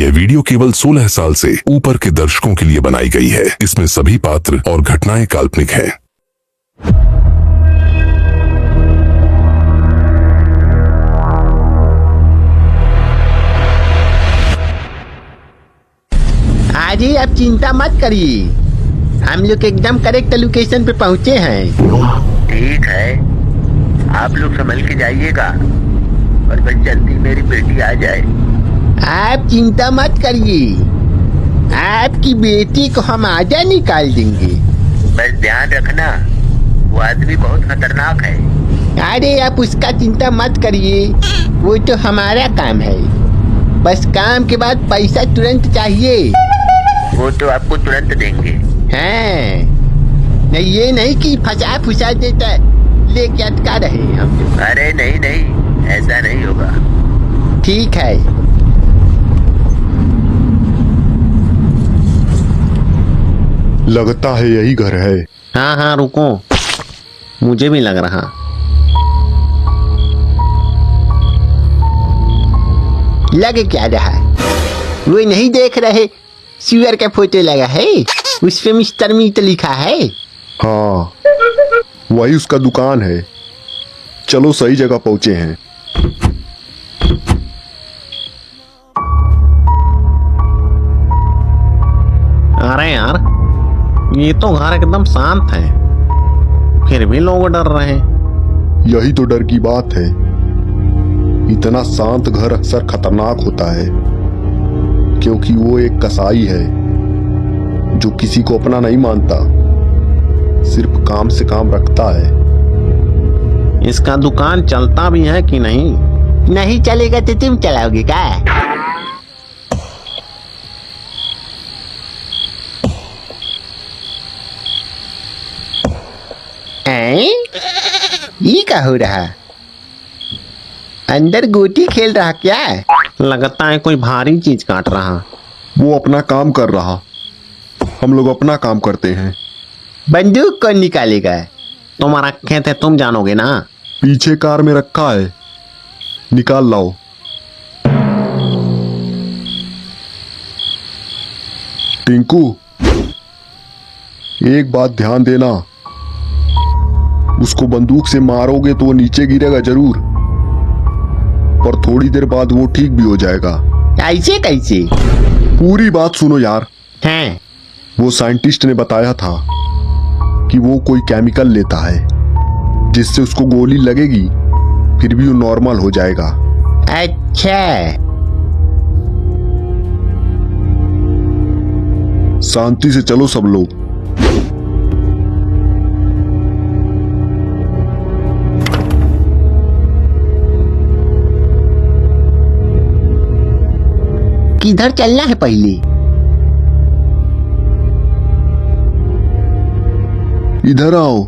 यह वीडियो केवल 16 साल से ऊपर के दर्शकों के लिए बनाई गई है। इसमें सभी पात्र और घटनाएं काल्पनिक हैं। आज ही आप चिंता मत करिए, हम लोग एकदम करेक्ट लोकेशन पे पहुंचे हैं। ठीक है, आप लोग संभल के जाइएगा और बस जल्दी मेरी बेटी आ जाए। आप चिंता मत करिए, आपकी बेटी को हम आजा निकाल देंगे। बस ध्यान रखना, वो आदमी बहुत खतरनाक है। अरे आप उसका चिंता मत करिए, वो तो हमारा काम है। बस काम के बाद पैसा तुरंत चाहिए। वो तो आपको तुरंत देंगे। हैं, नहीं ये नहीं कि फंसा फुसा देता लेके अटका रहे हम लोग। अरे नहीं नहीं, ऐसा नहीं होगा। ठीक है, लगता है यही घर है। हाँ हाँ रुको, मुझे भी लग रहा। लग क्या रहा है? वो नहीं देख रहे सुअर का फोटो लगा है, उस पे मिस्टर मीट लिखा है। हाँ, वही उसका दुकान है। चलो सही जगह पहुंचे हैं। अरे यार, ये तो घर एकदम शांत है, फिर भी लोग डर रहे हैं। यही तो डर की बात है। इतना शांत घर अक्सर खतरनाक होता है, क्योंकि वो एक कसाई है जो किसी को अपना नहीं मानता, सिर्फ काम से काम रखता है। इसका दुकान चलता भी है कि नहीं? नहीं चलेगा तो तुम चलाओगे क्या? ये क्या हो रहा? अंदर गोटी खेल रहा क्या? लगता है कोई भारी चीज काट रहा। वो अपना काम कर रहा, हम लोग अपना काम करते हैं। बंदूक कौन निकालेगा? तुम रखे थे, तुम जानोगे ना। पीछे कार में रखा है, निकाल लाओ। टिंकू, एक बात ध्यान देना, उसको बंदूक से मारोगे तो वो नीचे गिरेगा जरूर, पर थोड़ी देर बाद वो ठीक भी हो जाएगा। ऐसे कैसे? पूरी बात सुनो यार। हैं? वो साइंटिस्ट ने बताया था कि वो कोई केमिकल लेता है जिससे उसको गोली लगेगी फिर भी वो नॉर्मल हो जाएगा। अच्छा, शांति से चलो सब लोग। किधर चलना है पहले? इधर आओ।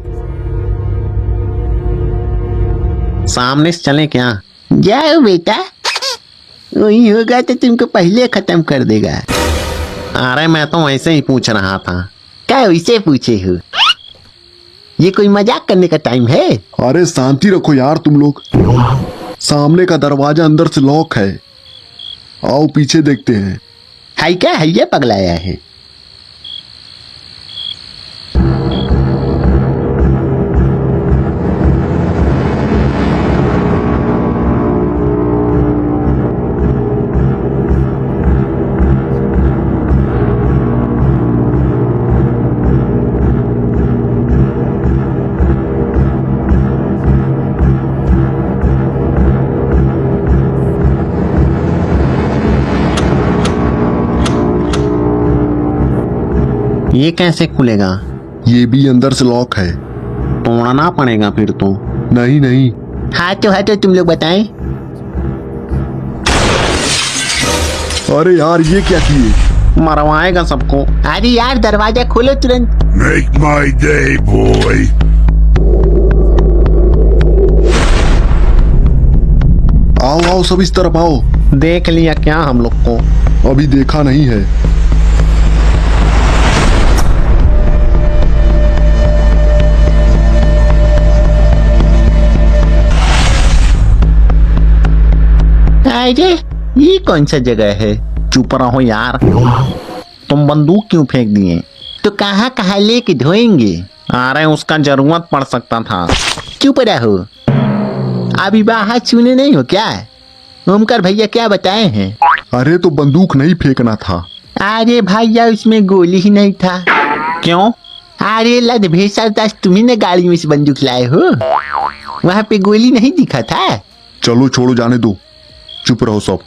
सामने से चले क्या? जाओ बेटा, वही होगा तो तुमको पहले खत्म कर देगा। अरे मैं तो वैसे ही पूछ रहा था। क्या वैसे पूछे हो? ये कोई मजाक करने का टाइम है? अरे शांति रखो यार तुम लोग। सामने का दरवाजा अंदर से लॉक है, आओ पीछे देखते हैं। है क्या? है ये पगलाया है? ये कैसे खुलेगा? ये भी अंदर से लॉक है। तोड़ना पड़ेगा फिर तो। नहीं नहीं, हाथों तुम लोग बताएं। अरे यार ये क्या किए? मरवाएगा सबको। अरे यार दरवाजा खोलो तुरंत। Make my day, boy. आओ आओ सब इस तरफ आओ। देख लिया क्या हम लोग को? अभी देखा नहीं है। अरे ये कौन सा जगह है? चुप रहो यार, तुम बंदूक क्यों फेंक दिए? तो कहाँ कहाँ लेके धोएंगे? अरे उसका जरूरत पड़ सकता था। चुप रहो, अभी बाहर सुने नहीं हो क्या? ओमकार भैया क्या बताए हैं? अरे तो बंदूक नहीं फेंकना था। अरे भैया उसमें गोली ही नहीं था। क्यों? अरे लद भेसरदास तुम्ही ने गाड़ी में से बंदूक लाए हो, वहाँ पे गोली नहीं दिखा था। चलो छोड़ो, जाने दो, चुप रहो सब।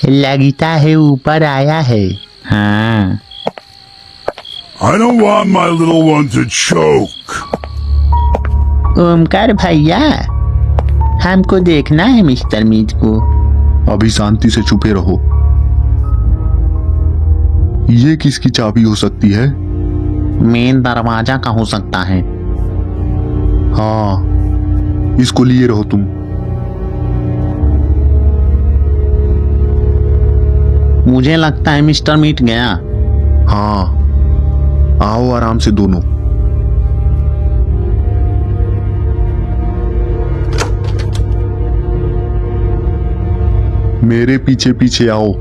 लगता है ऊपर आया है। हाँ I don't want my little one to choke. Omkar भैया, हमको देखना है मिस्टर मीत को। अभी शांति से चुपे रहो। ये किसकी चाबी हो सकती है? मेन दरवाजा का हो सकता है। हाँ, इसको लिए रहो तुम। मुझे लगता है मिस्टर मीट गया। हाँ, आओ आराम से दोनों। मेरे पीछे पीछे आओ।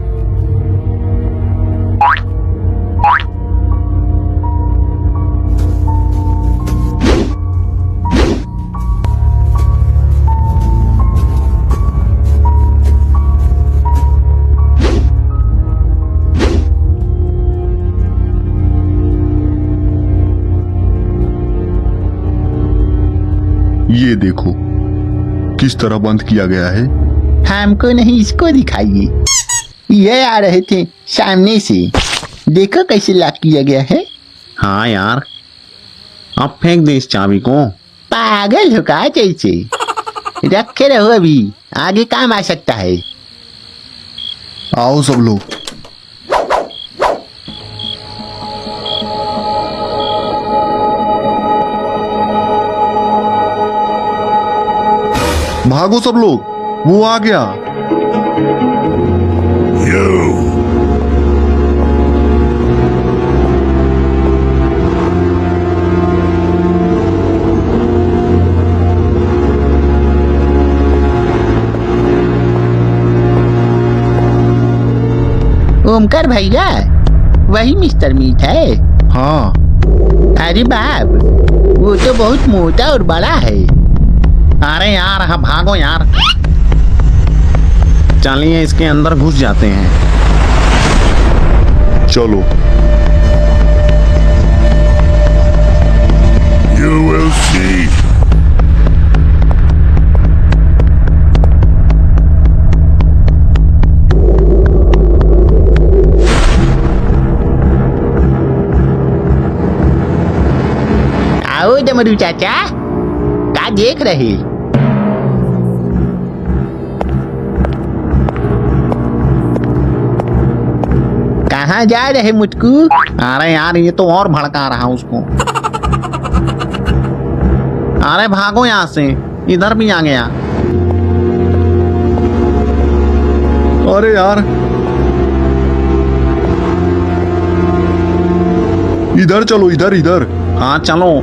ये देखो किस तरह बंद किया गया है। हमको नहीं, इसको दिखाइए। ये आ रहे थे सामने से, देखो कैसे लॉक किया गया है। हाँ यार, अब फेंक दे इस चाबी को। पागल हो का? जैसे रखे रहो, अभी आगे काम आ सकता है। आओ सब लोग। भागो सब लोग, वो आ गया। You. ओमकार भैया, वही मिस्टर मीट है? हाँ, अरे बाप, वो तो बहुत मोटा और बड़ा है। अरे यार, हाँ भागो यार। चलिए इसके अंदर घुस जाते हैं। चलो। You will see. आओ डमरू चाचा, क्या देख रहे? कहाँ जा रहे मुटकू? अरे यार, ये तो और भड़का रहा उसको। अरे भागो यहाँ से, इधर भी आ गया। अरे यार, इधर चलो, इधर इधर। हाँ चलो।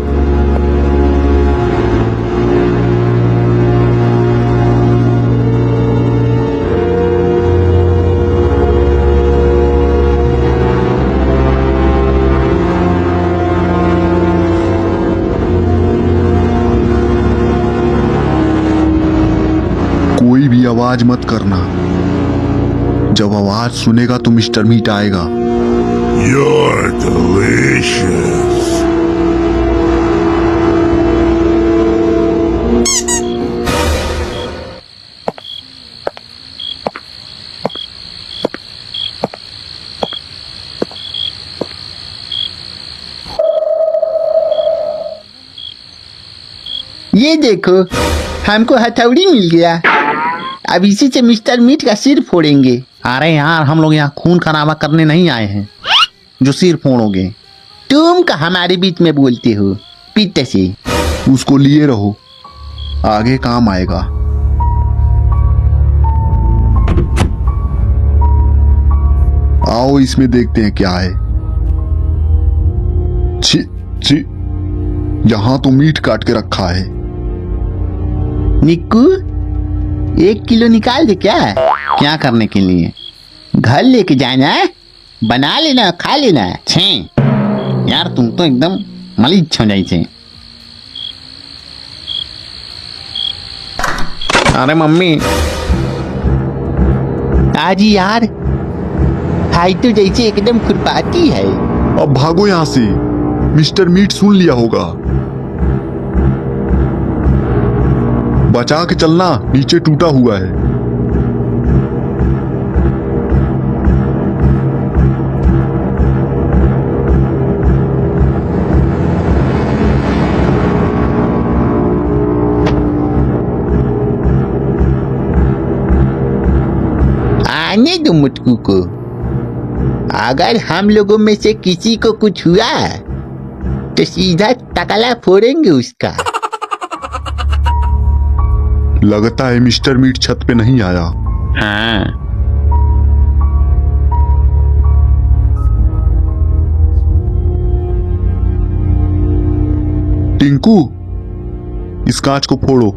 कोई भी आवाज मत करना। जब आवाज सुनेगा तो मिस्टर मीट आएगा। You're delicious. ये देखो, हमको हथौड़ी मिल गया। अब इसी से मिस्टर मीट का सिर फोड़ेंगे। अरे यार, हम लोग यहाँ खून खराबा करने नहीं आए हैं जो सिर फोड़ोगे। तुम का हमारे बीच में बोलते हो पीते से। उसको लिए रहो, आगे काम आएगा। आओ इसमें देखते हैं क्या है। छी छी, यहाँ तो मीट काट के रखा है। निक्कू 1 किलो निकाल दे क्या करने के लिए? घर लेके जाना है, बना लेना, खा लेना। छे यार तुम तो एकदम मलिच हो जाई छे। अरे मम्मी आज यार खाई तो जैसे एकदम खुरपाती है। अब भागो यहाँ से, मिस्टर मीट सुन लिया होगा। बचा के चलना, नीचे टूटा हुआ है। आने दो मुटकू को। अगर हम लोगों में से किसी को कुछ हुआ तो सीधा टकला फोड़ेंगे उसका। लगता है मिस्टर मीट छत पे नहीं आया। हाँ टिंकू, इस कांच को फोड़ो।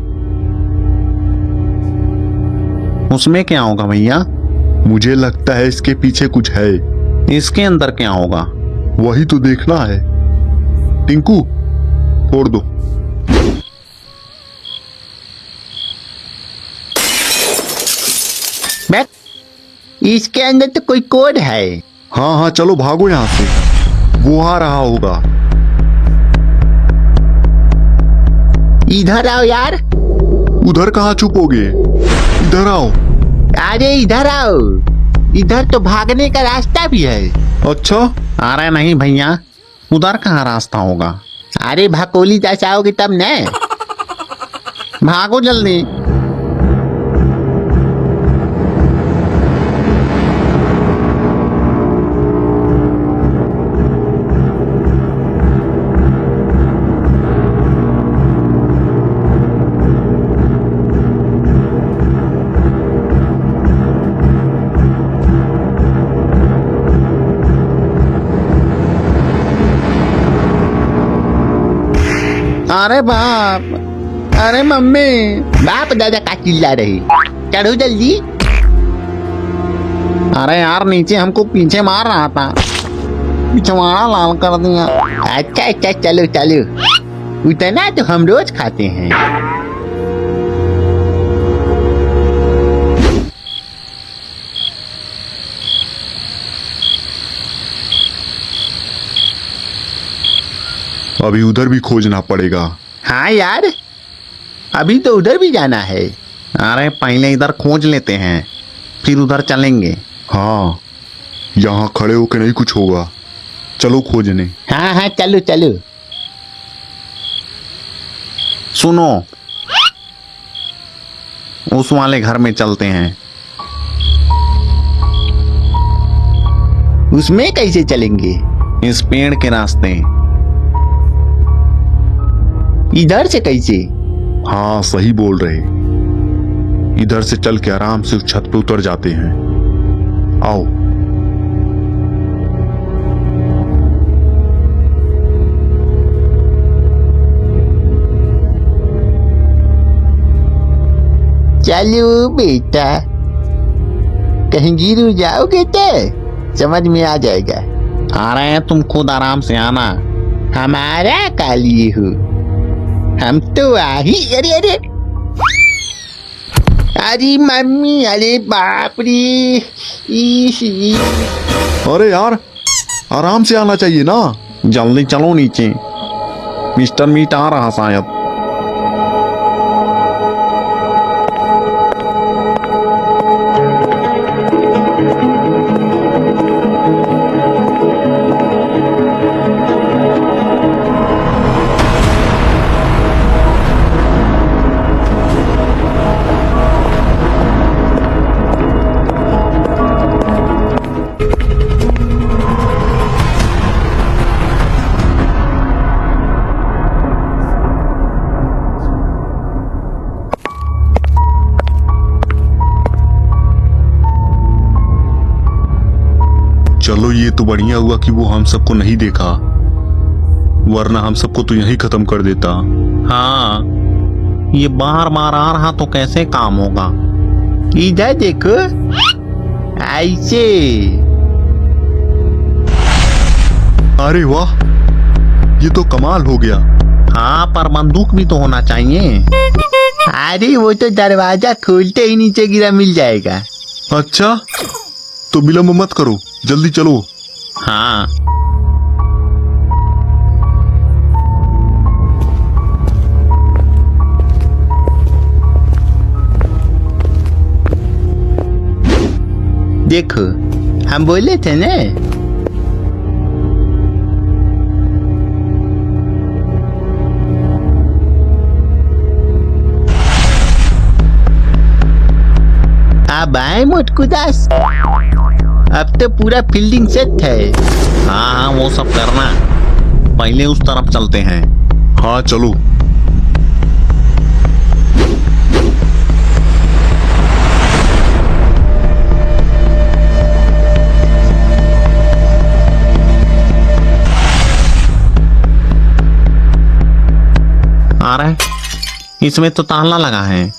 उसमें क्या होगा भैया? मुझे लगता है इसके पीछे कुछ है। इसके अंदर क्या होगा? वही तो देखना है। टिंकू फोड़ दो। बैठ, इसके अंदर तो कोई कोड है। हाँ हाँ चलो भागो यहाँ से, वो आ रहा होगा। इधर आओ यार। उधर कहाँ छुपोगे, इधर आओ। अरे इधर आओ, इधर तो भागने का रास्ता भी है। अच्छा, अरे नहीं भैया, उधर कहाँ रास्ता होगा? अरे भाकोली जैसे आओगे तब न। भागो जल्दी। अरे बाप, अरे मम्मी, बाप दादा का चिल्ला रही। चढ़ो जल्दी। अरे यार नीचे हमको पीछे मार रहा था, पिछवाड़ा लाल कर दिया। अच्छा अच्छा चलो चलो, उतना तो हम रोज खाते हैं। अभी उधर भी खोजना पड़ेगा। हाँ यार, अभी तो उधर भी जाना है। अरे पहले इधर खोज लेते हैं, फिर उधर चलेंगे। हाँ, यहाँ खड़े होके नहीं कुछ होगा, चलो खोजने। हाँ हाँ चलो चलो। सुनो, उस वाले घर में चलते हैं। उसमें कैसे चलेंगे? इस पेड़ के रास्ते। इधर से कैसे? हाँ सही बोल रहे, इधर से चल के आराम से उस छत पे उतर जाते हैं। आओ। चलो बेटा, कहीं गिर जाओगे तो समझ में आ जाएगा। अरे तुम खुद आराम से आना, हमारा काली हो, हम तो आ ही। अरे अरे अरे मम्मी, अरे बाप रे। अरे यार, आराम से आना चाहिए ना। जल्दी चलो नीचे, मिस्टर मीट आ रहा शायद। चलो ये तो बढ़िया हुआ कि वो हम सबको नहीं देखा, वरना हम सबको तो यहीं खत्म कर देता। हाँ, ये बार बार आ रहा तो कैसे काम होगा। इधर देखो, ऐसे। अरे वाह, ये तो कमाल हो गया। हाँ, पर बंदूक भी तो होना चाहिए। अरे वो तो दरवाजा खोलते ही नीचे गिरा मिल जाएगा। अच्छा, तो विलंब मत करो, जल्दी चलो। हाँ, देखो हम बोले थे ना। अब आए मोटकू दास, अब तो पूरा फील्डिंग सेट है। हाँ हाँ, वो सब करना, पहले उस तरफ चलते हैं। हाँ चलो। अरे इसमें तो ताला लगा है।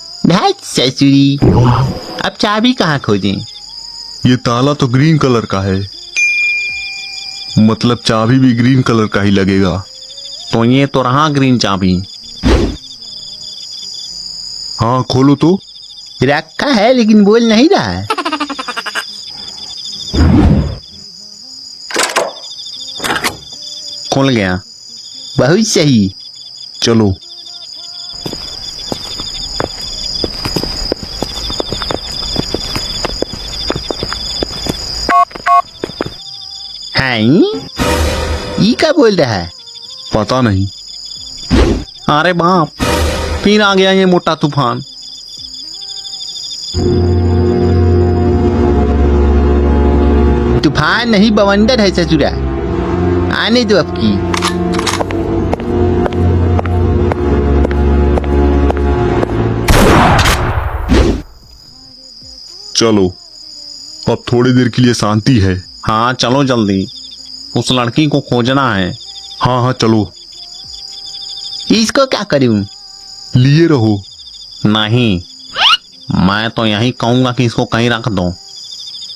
ससुरी, अब चाबी कहाँ खोजें? ये ताला तो ग्रीन कलर का है, मतलब चाबी भी ग्रीन कलर का ही लगेगा। तो ये तो रहा ग्रीन चाबी। हाँ खोलो तो। रखा है लेकिन बोल नहीं रहा है। खुल गया, बहुत सही। चलो। ई क्या बोल रहा है? पता नहीं। अरे बाप, फिर आ गया ये मोटा तूफान। तूफान नहीं, बवंडर है ससुरा। आने दो अब की। चलो, अब थोड़ी देर के लिए शांति है। हाँ चलो जल्दी, उस लड़की को खोजना है। हाँ हाँ चलो। इसको क्या करूं? लिए रहो। नहीं, मैं तो यही कहूंगा कि इसको कहीं रख दो,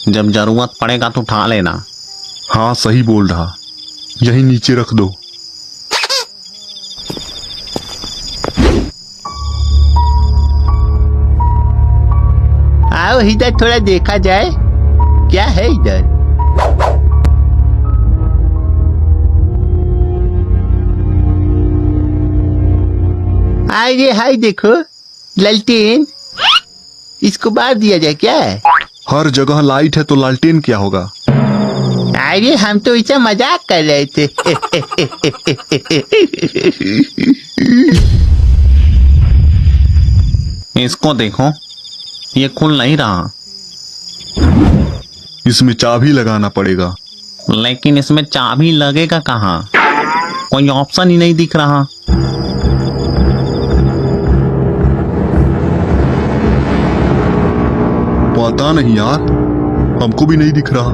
जब जरूरत पड़ेगा तो उठा लेना। हाँ सही बोल रहा, यहीं नीचे रख दो। आओ इधर थोड़ा देखा जाए, क्या है इधर। अरे हाय देखो, लालटेन, इसको बार दिया जाए क्या? हर जगह लाइट है तो लालटेन क्या होगा? अरे हम तो इसे मजाक कर रहे थे। इसको देखो, ये खुल नहीं रहा। इसमें चाबी लगाना पड़ेगा। लेकिन इसमें चाबी लगेगा कहाँ? कोई ऑप्शन ही नहीं दिख रहा। पता नहीं यार, हमको भी नहीं दिख रहा।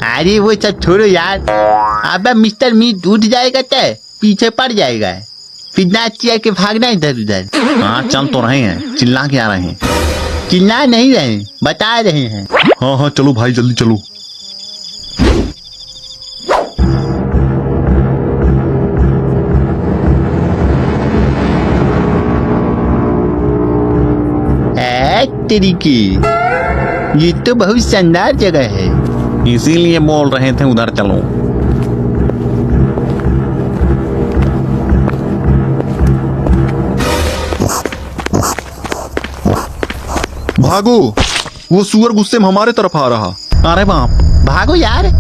अरे वो सब छोड़ो यार, अब मिस्टर मीट उठ जाएगा तो पीछे पड़ जाएगा, फिर नाच के भागना इधर उधर। हाँ चल तो रहे हैं, चिल्ला के आ रहे हैं। चिल्ला नहीं रहे, बता रहे हैं। हाँ हाँ चलो भाई, जल्दी चलो। तरीके, ये तो बहुत शानदार जगह है, इसीलिए बोल रहे थे उधर चलो। भागो, वो सुअर गुस्से में हमारे तरफ आ रहा। अरे बाप, भागो यार।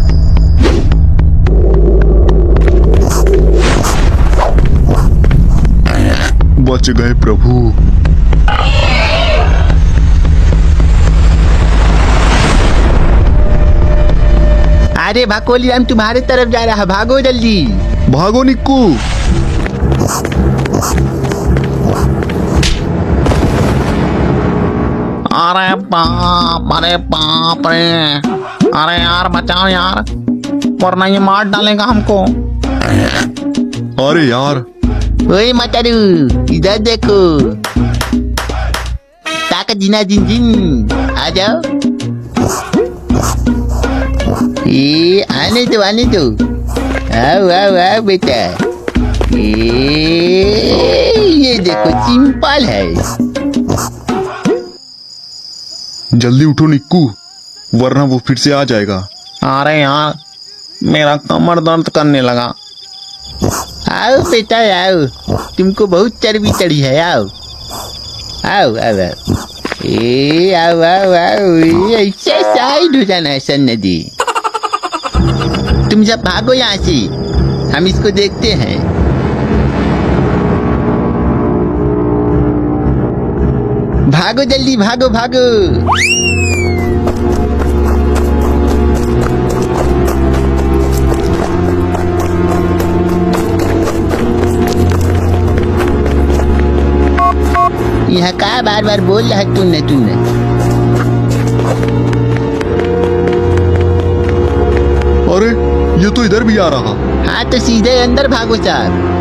बच गए प्रभु। अरे भाकोली, हम तुम्हारे तरफ जा रहा है, भागो जल्दी। भागो निक्कू। अरे बाप रे, अरे यार बचाओ यार, वरना ये मार डालेगा हमको। अरे यार, ओए मतारू, इधर देखो। ताकत जिना जिन जिन, आ जाओ। ये आने दो। आओ आओ आओ बेटा। ये देखो सिंपल है। जल्दी उठो निक्कू, वरना वो फिर से आ जाएगा। अरे यार, मेरा कमर दर्द करने लगा। आओ बेटा आओ, तुमको बहुत चर्बी चढ़ी है। आओ आओ आओ आओ। आओ आओ आओ, ऐसे साइड हो जाना है सन्नदी। तुम सब भागो यहाँ से, हम इसको देखते हैं। भागो जल्दी, भागो भागो। यहाँ का बार बार बोल रहा है तूने। अरे ये तो इधर भी आ रहा। हाँ तो सीधे अंदर भागो साहब।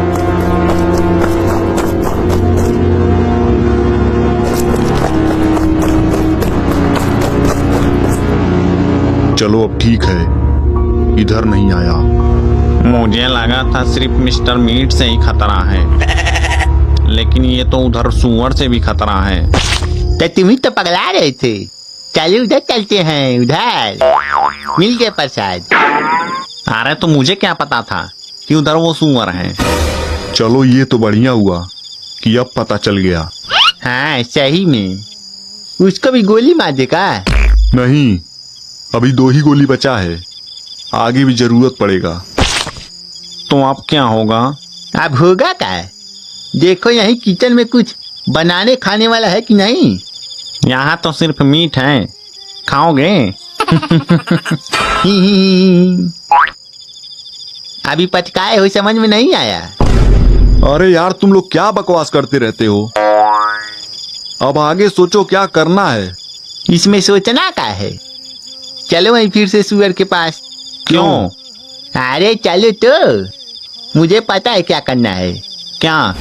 चलो अब ठीक है, इधर नहीं आया। मुझे लगा था सिर्फ मिस्टर मीट से ही खतरा है, लेकिन ये तो उधर सुअर से भी खतरा है। तो तुम ही तो पगला रहे थे। चलो उधर चलते हैं, उधर मिल गए प्रसाद। अरे तो मुझे क्या पता था कि उधर वो सुअर है। चलो ये तो बढ़िया हुआ कि अब पता चल गया। हाँ सही में, उसको भी गोली मार देगा। नहीं, अभी 2 ही गोली बचा है, आगे भी जरूरत पड़ेगा। तो अब क्या होगा? अब होगा क्या? देखो यहीं किचन में कुछ बनाने खाने वाला है कि नहीं। यहाँ तो सिर्फ मीट है, खाओगे? अभी पचकाए हुए समझ में नहीं आया। अरे यार, तुम लोग क्या बकवास करते रहते हो। अब आगे सोचो क्या करना है। इसमें सोचना क्या है, चलो वहीं फिर से सुअर के पास। क्यों? अरे चलो तो, मुझे पता है क्या करना है। क्या?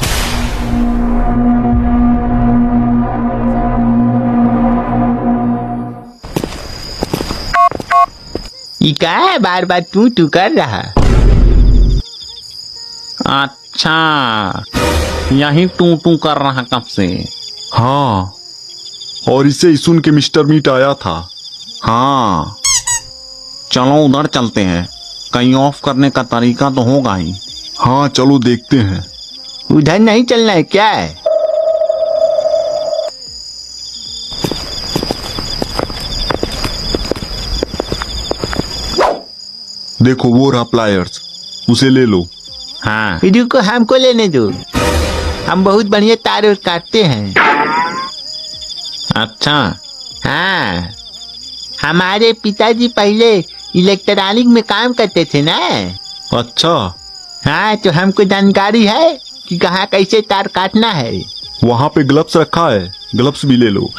ये क्या है बार बार तू कर रहा। अच्छा, यही टू कर रहा कब से। हाँ, और इसे ही सुन के मिस्टर मीट आया था। हाँ, चलो उधर चलते हैं, कहीं ऑफ करने का तरीका तो होगा ही। हाँ चलो देखते हैं। उधर नहीं चलना है क्या है? देखो वो रहा प्लायर्स, उसे ले लो। हाँ, रुको हमको लेने दो, हम बहुत बढ़िया तार काटते हैं। अच्छा। हाँ, हमारे पिताजी पहले इलेक्ट्रॉनिक में काम करते थे ना। अच्छा, हाँ तो हमको जानकारी है कि कहाँ कैसे तार काटना है। वहाँ पे ग्लव्स रखा है, ग्लव्स भी ले लो।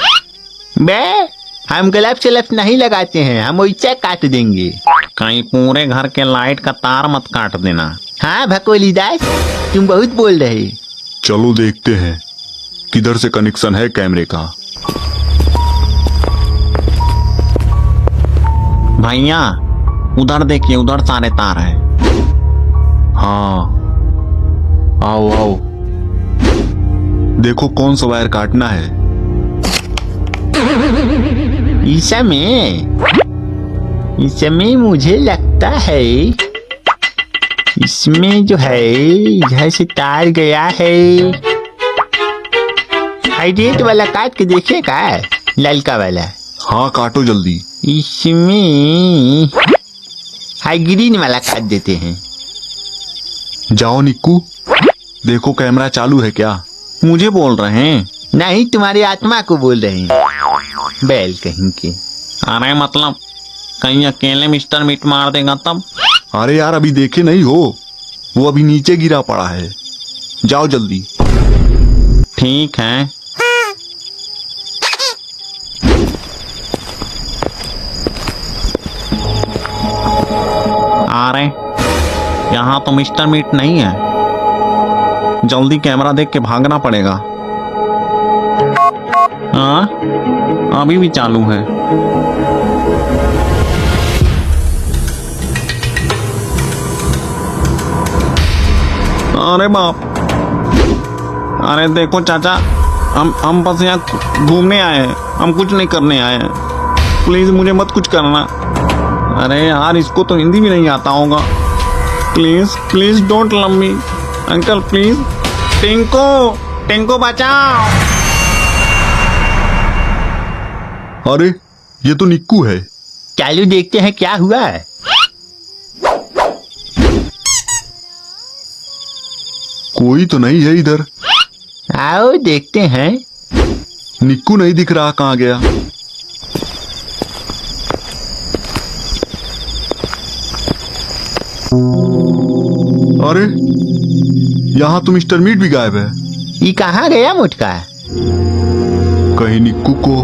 बे, हम ग्लव्स नहीं लगाते हैं, हम वैसे काट देंगे। कहीं पूरे घर के लाइट का तार मत काट देना। हाँ भकोली दास, तुम बहुत बोल रहे। चलो देखते हैं किधर से कनेक्शन है कैमरे का। भैया उधर देखिए, उधर सारे तार है। हाँ, आओ आओ, देखो कौन सा वायर काटना है। इसमें मुझे लगता है इसमें जो है इधर से तार गया है। हाइड्रेट वाला काट के देखिएगा, ललका वाला। हाँ काटो जल्दी। इसमें हाई ग्रीन वाला काट देते हैं। जाओ निक्कू, देखो कैमरा चालू है क्या। मुझे बोल रहे हैं? नहीं, तुम्हारी आत्मा को बोल रहे हैं, बैल कहीं के। अरे मतलब कहीं अकेले मिस्टर मीट मार देगा तब। अरे यार अभी देखे नहीं हो, वो अभी नीचे गिरा पड़ा है, जाओ जल्दी। ठीक है। अरे यहाँ तो मिस्टर मीट नहीं है, जल्दी कैमरा देख के भागना पड़ेगा। हाँ, अभी भी चालू है। अरे बाप, अरे देखो चाचा, हम बस यहाँ घूमने आए हैं, हम कुछ नहीं करने आए हैं। प्लीज मुझे मत कुछ करना। अरे यार, इसको तो हिंदी भी नहीं आता होगा। Please please don't love me uncle, please. Tinko, Tinko बचाओ। अरे ये तो निक्कू है। चालू देखते हैं क्या हुआ है। कोई तो नहीं है इधर। आओ देखते हैं। निक्कू नहीं दिख रहा, कहाँ गया? अरे यहाँ तो मिस्टर मीट भी गायब है। ये कहाँ गया मुटका? कहीं निक्कू को